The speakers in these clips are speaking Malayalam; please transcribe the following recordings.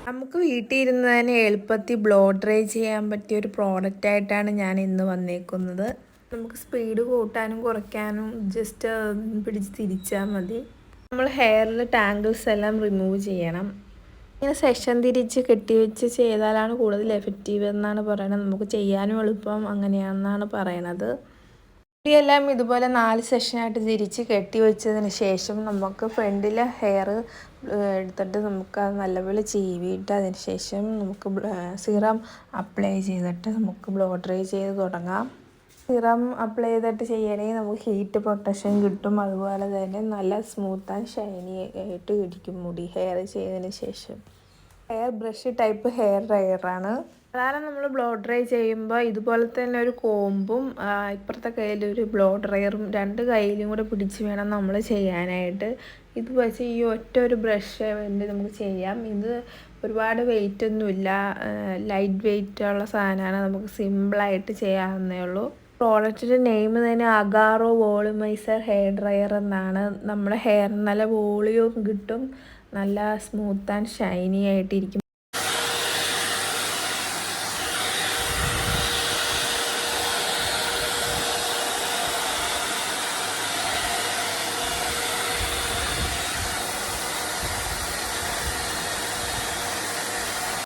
നമുക്ക് വീട്ടിൽ ഇരുന്ന് തന്നെ എളുപ്പത്തിൽ ബ്ലോ ഡ്രൈ ചെയ്യാൻ പറ്റിയ ഒരു പ്രോഡക്റ്റായിട്ടാണ് ഞാൻ ഇന്ന് വന്നേക്കുന്നത്. നമുക്ക് സ്പീഡ് കൂട്ടാനും കുറയ്ക്കാനും ജസ്റ്റ് പിടിച്ച് തിരിച്ചാൽ മതി. നമ്മൾ ഹെയറിൽ ടാങ്കിൾസ് എല്ലാം റിമൂവ് ചെയ്യണം. ഇങ്ങനെ സെക്ഷൻ തിരിച്ച് കെട്ടിവെച്ച് ചെയ്താലാണ് കൂടുതൽ എഫക്റ്റീവ് എന്നാണ് പറയുന്നത്. നമുക്ക് ചെയ്യാനും എളുപ്പം അങ്ങനെയാണെന്നാണ് പറയണത്. മുടിയെല്ലാം ഇതുപോലെ 4 സെഷനായിട്ട് തിരിച്ച് കെട്ടി വെച്ചതിന് ശേഷം നമുക്ക് ഫ്രണ്ടിലെ ഹെയർ എടുത്തിട്ട് നമുക്ക് അത് നല്ലപോലെ ചീവിയിട്ട് അതിന് ശേഷം നമുക്ക് സിറം അപ്ലൈ ചെയ്തിട്ട് നമുക്ക് ബ്ലോ ഡ്രൈ ചെയ്ത് തുടങ്ങാം. സിറം അപ്ലൈ ചെയ്തിട്ട് ചെയ്യണമെങ്കിൽ നമുക്ക് ഹീറ്റ് പ്രൊട്ടക്ഷൻ കിട്ടും. അതുപോലെ തന്നെ നല്ല സ്മൂത്ത് ആൻഡ് ഷൈനി ആയിട്ട് ഇരിക്കും മുടി ഹെയർ ചെയ്തതിന് ശേഷം. ഹെയർ ബ്രഷ് ടൈപ്പ് ഹെയർ ഡ്രയറാണ്. സാധാരണ നമ്മൾ ബ്ലോ ഡ്രൈ ചെയ്യുമ്പോൾ ഇതുപോലെ തന്നെ ഒരു കോമ്പും ഇപ്പുറത്തെ കയ്യിലൊരു ബ്ലോ ഡ്രയറും 2 കയ്യിലും കൂടെ പിടിച്ച് വേണം നമ്മൾ ചെയ്യാനായിട്ട്. ഇത് വെച്ച് ഈ ഒറ്റ ഒരു ബ്രഷ് വേണ്ടി നമുക്ക് ചെയ്യാം. ഇത് ഒരുപാട് വെയിറ്റ് ഒന്നുമില്ല, ലൈറ്റ് വെയിറ്റ് ഉള്ള സാധനമാണ്. നമുക്ക് സിമ്പിളായിട്ട് ചെയ്യാവുന്നേ ഉള്ളൂ. പ്രോഡക്റ്റിൻ്റെ നെയിം തന്നെ അഗാറോ വോളുമൈസർ ഹെയർ ഡ്രയർ എന്നാണ്. നമ്മുടെ ഹെയറിന് നല്ല വോളിയം കിട്ടും, നല്ല സ്മൂത്ത് ആൻഡ് ഷൈനി ആയിട്ടിരിക്കും.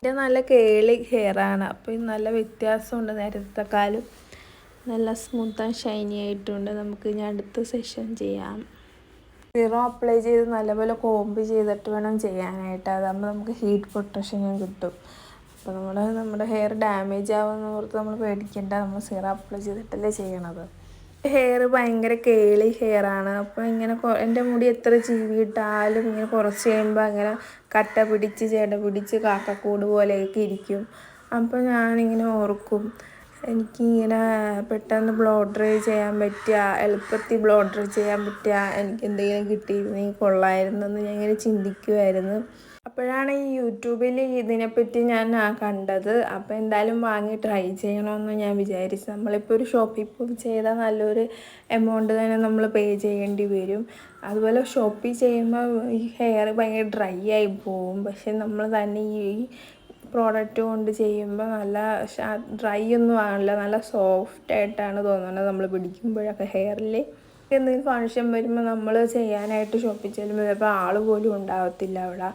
ഇത് നല്ല കേളി ഹെയറാണ്, അപ്പോൾ ഇത് നല്ല വ്യത്യാസമുണ്ട് നേരത്തെക്കാളും. നല്ല സ്മൂത്ത് ആൻഡ് ഷൈനി ആയിട്ടുണ്ട്. നമുക്ക് ഇനി അടുത്ത സെഷൻ ചെയ്യാം. സിറം അപ്ലൈ ചെയ്ത് നല്ലപോലെ കോമ്പ് ചെയ്തിട്ട് വേണം ചെയ്യാനായിട്ട്. അതാകുമ്പോൾ നമുക്ക് ഹീറ്റ് പ്രൊട്ടക്ഷനും കിട്ടും. അപ്പോൾ നമ്മുടെ ഹെയർ ഡാമേജ് ആവുമെന്ന് ഓർത്ത് നമ്മൾ പേടിക്കേണ്ട. നമ്മൾ സിറം അപ്ലൈ ചെയ്തിട്ടല്ലേ ചെയ്യണത്. ഹെയർ ഭയങ്കര കേളി ഹെയറാണ്. അപ്പോൾ ഇങ്ങനെ എൻ്റെ മുടി എത്ര ചീവിയിട്ടാലും ഇങ്ങനെ കുറച്ച് കഴിയുമ്പോൾ അങ്ങനെ കട്ട പിടിച്ച് ചെട പിടിച്ച് കാക്കക്കൂട് പോലെയൊക്കെ ഇരിക്കും. അപ്പോൾ ഞാനിങ്ങനെ ഓർക്കും, എനിക്കിങ്ങനെ പെട്ടെന്ന് ബ്ലോ ഡ്രൈ ചെയ്യാൻ പറ്റുക, എളുപ്പത്തിൽ ബ്ലോ ഡ്രൈ ചെയ്യാൻ പറ്റുക എനിക്ക് എന്തെങ്കിലും കിട്ടിയിരുന്നെങ്കിൽ കൊള്ളായിരുന്നെന്ന് ഞാൻ ഇങ്ങനെ ചിന്തിക്കുമായിരുന്നു. അപ്പോഴാണ് ഈ യൂട്യൂബിൽ ഇതിനെപ്പറ്റി ഞാൻ കണ്ടത്. അപ്പോൾ എന്തായാലും വാങ്ങി ട്രൈ ചെയ്യണമെന്ന് ഞാൻ വിചാരിച്ചു. നമ്മളിപ്പോൾ ഒരു ഷോപ്പിൽ പോയി ചെയ്താൽ നല്ലൊരു എമൗണ്ട് തന്നെ നമ്മൾ പേ ചെയ്യേണ്ടി വരും. അതുപോലെ ഷോപ്പിൽ ചെയ്യുമ്പോൾ ഈ ഹെയർ ഭയങ്കര ഡ്രൈ ആയി പോവും. പക്ഷെ നമ്മൾ തന്നെ ഈ പ്രോഡക്റ്റ് കൊണ്ട് ചെയ്യുമ്പോൾ നല്ല ഡ്രൈ ഒന്നും ആകില്ല, നല്ല സോഫ്റ്റ് ആയിട്ടാണ് തോന്നുന്നത്. നമ്മൾ പിടിക്കുമ്പോഴൊക്കെ ഹെയറിൽ എന്തെങ്കിലും ഫങ്ഷൻ വരുമ്പോൾ നമ്മൾ ചെയ്യാനായിട്ട് ഷോപ്പിൽ ചെല്ലുമ്പോൾ ചിലപ്പോൾ ആൾ പോലും ഉണ്ടാകത്തില്ല അവിടെ.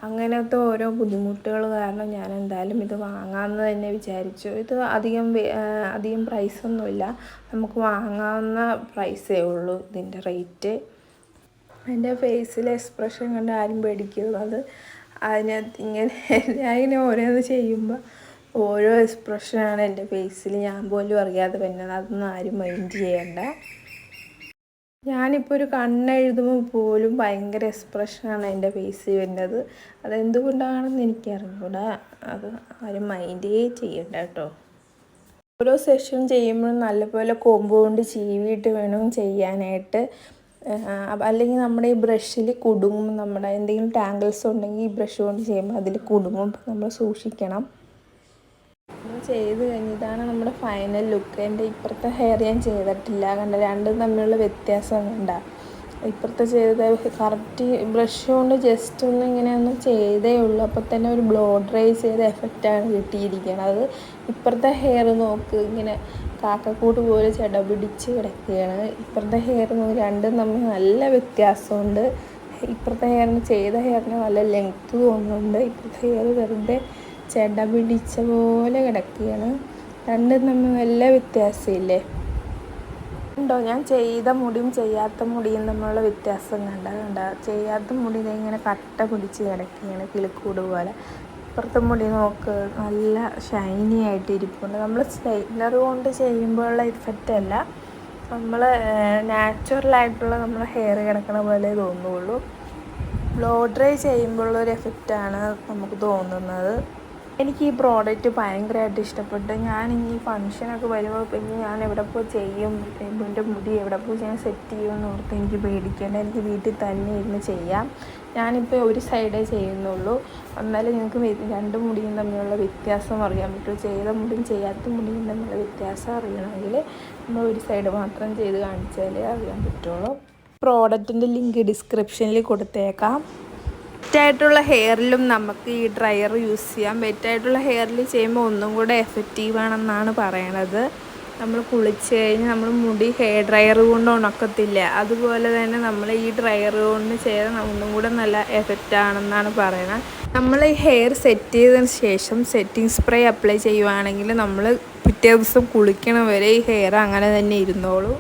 അങ്ങനത്തെ ഓരോ ബുദ്ധിമുട്ടുകൾ കാരണം ഞാൻ എന്തായാലും ഇത് വാങ്ങാമെന്ന് തന്നെ വിചാരിച്ചു. ഇത് അധികം പ്രൈസൊന്നുമില്ല, നമുക്ക് വാങ്ങാവുന്ന പ്രൈസേ ഉള്ളൂ ഇതിൻ്റെ റേറ്റ്. എൻ്റെ ഫേസിലെ എക്സ്പ്രഷൻ കണ്ട് ആരും പേടിക്കുന്നത്. അതിനകത്ത് ഞാനിങ്ങനെ ഓരോന്ന് ചെയ്യുമ്പോൾ ഓരോ എക്സ്പ്രഷനാണ് എൻ്റെ ഫേസിൽ, ഞാൻ പോലും അറിയാതെ വരുന്നത്. അതൊന്നും ആരും മൈൻഡ് ചെയ്യണ്ട. ഞാനിപ്പോൾ ഒരു കണ്ണെഴുതുമ്പോൾ പോലും ഭയങ്കര എക്സ്പ്രഷനാണ് എൻ്റെ ഫേസിൽ വരുന്നത്. അതെന്തുകൊണ്ടാണെന്ന് എനിക്കറിഞ്ഞൂടാ. അത് ആരും മൈൻഡേ ചെയ്യണ്ട കേട്ടോ. ഓരോ സെഷൻ ചെയ്യുമ്പോഴും നല്ലപോലെ കോമ്പ് കൊണ്ട് ചീവിയിട്ട് വേണം ചെയ്യാനായിട്ട്. അല്ലെങ്കിൽ നമ്മുടെ ഈ ബ്രഷിൽ കുടുങ്ങും. നമ്മുടെ എന്തെങ്കിലും ടാങ്കിൾസ് ഉണ്ടെങ്കിൽ ഈ ബ്രഷ് കൊണ്ട് ചെയ്യുമ്പോൾ അതിൽ കുടുങ്ങും. നമ്മൾ സൂക്ഷിക്കണം. ചെയ്ത് കഴിഞ്ഞിട്ടാണ് നമ്മുടെ ഫൈനൽ ലുക്ക്. എൻ്റെ ഇപ്പുറത്തെ ഹെയർ ഞാൻ ചെയ്തിട്ടില്ല, കണ്ട രണ്ടും തമ്മിലുള്ള വ്യത്യാസം കണ്ട. ഇപ്പുറത്തെ ചെയ്ത കറക്റ്റ് ബ്രഷ് കൊണ്ട് ജസ്റ്റ് ഒന്ന് ഇങ്ങനെ ഒന്ന് ചെയ്തേ ഉള്ളൂ, അപ്പോൾ തന്നെ ഒരു ബ്ലോ ഡ്രൈ ചെയ്ത എഫക്റ്റാണ് കിട്ടിയിരിക്കുന്നത്. ഇപ്പുറത്തെ ഹെയർ നോക്ക്, ഇങ്ങനെ കാക്കക്കൂട് പോലെ ചെട പിടിച്ച് കിടക്കുകയാണ്. ഇപ്പുറത്തെ ഹെയർ നോക്ക്, രണ്ടും തമ്മിൽ നല്ല വ്യത്യാസമുണ്ട്. ഇപ്പുറത്തെ ചെയ്ത ഹെയറിന് നല്ല ലെങ്ത്ത് തോന്നുന്നുണ്ട്. ഇപ്പുറത്തെ ഹെയർ വെറുതെ ചെട പിടിച്ച പോലെ കിടക്കുകയാണ്. രണ്ടും തമ്മിൽ നല്ല വ്യത്യാസമില്ലേ ഉണ്ടോ? ഞാൻ ചെയ്ത മുടിയും ചെയ്യാത്ത മുടിയും തമ്മിലുള്ള വ്യത്യാസം കണ്ട ചെയ്യാത്ത മുടി ഇങ്ങനെ കട്ട പിടിച്ച് കിടക്കുകയാണ് കിളിക്കൂട് പോലെ. ഇപ്പുറത്തെ മുടി നോക്ക്, നല്ല ഷൈനി ആയിട്ട് ഇരിപ്പുണ്ട്. നമ്മൾ സ്ട്രെയിറ്റ്നർ കൊണ്ട് ചെയ്യുമ്പോഴുള്ള ഇഫക്റ്റ് അല്ല, നമ്മൾ നാച്ചുറലായിട്ടുള്ള നമ്മളെ ഹെയർ കിടക്കണ പോലെ തോന്നുള്ളൂ. ബ്ലോ ഡ്രൈ ചെയ്യുമ്പോഴുള്ളൊരു എഫക്റ്റാണ് നമുക്ക് തോന്നുന്നത്. എനിക്ക് ഈ പ്രോഡക്റ്റ് ഭയങ്കരമായിട്ട് ഇഷ്ടപ്പെട്ടു. ഞാൻ ഈ ഫങ്ഷനൊക്കെ വരുമ്പോൾ പിന്നെ ഞാൻ എവിടെ പോയി ചെയ്യും, എൻ്റെ മുടി എവിടെ പോയി ഞാൻ സെറ്റ് ചെയ്യുമെന്ന് ഓർത്ത് എനിക്ക് പേടിക്കേണ്ട. എനിക്ക് വീട്ടിൽ തന്നെ ഇരുന്ന് ചെയ്യാം. ഞാനിപ്പോൾ ഒരു സൈഡേ ചെയ്യുന്നുള്ളൂ. എന്നാലും നിങ്ങൾക്ക് 2 മുടിയും തമ്മിലുള്ള വ്യത്യാസം അറിയാൻ പറ്റും. ചെയ്ത മുടിയും ചെയ്യാത്ത മുടിയും തമ്മിലുള്ള വ്യത്യാസം അറിയണമെങ്കിൽ നമ്മൾ ഒരു സൈഡ് മാത്രം ചെയ്ത് കാണിച്ചാലേ അറിയാൻ പറ്റുള്ളൂ. പ്രോഡക്റ്റിൻ്റെ ലിങ്ക് ഡിസ്ക്രിപ്ഷനിൽ കൊടുത്തേക്കാം. വെറ്റായിട്ടുള്ള ഹെയറിലും നമുക്ക് ഈ ഡ്രയർ യൂസ് ചെയ്യാം. വെറ്റായിട്ടുള്ള ഹെയറിൽ ചെയ്യുമ്പോൾ ഒന്നും കൂടെ എഫക്റ്റീവാണെന്നാണ് പറയണത്. നമ്മൾ കുളിച്ച് കഴിഞ്ഞ് നമ്മൾ മുടി ഹെയർ ഡ്രയർ കൊണ്ട് ഉണക്കത്തില്ല, അതുപോലെ തന്നെ നമ്മൾ ഈ ഡ്രയർ കൊണ്ട് ചെയ്താൽ ഒന്നും കൂടെ നല്ല എഫക്റ്റ് ആണെന്നാണ് പറയുന്നത്. നമ്മൾ ഈ ഹെയർ സെറ്റ് ചെയ്തതിന് ശേഷം സെറ്റിംഗ് സ്പ്രേ അപ്ലൈ ചെയ്യുവാണെങ്കിൽ നമ്മൾ പിറ്റേ ദിവസം കുളിക്കണ വരെ ഈ ഹെയർ അങ്ങനെ തന്നെ ഇരുന്നോളൂ.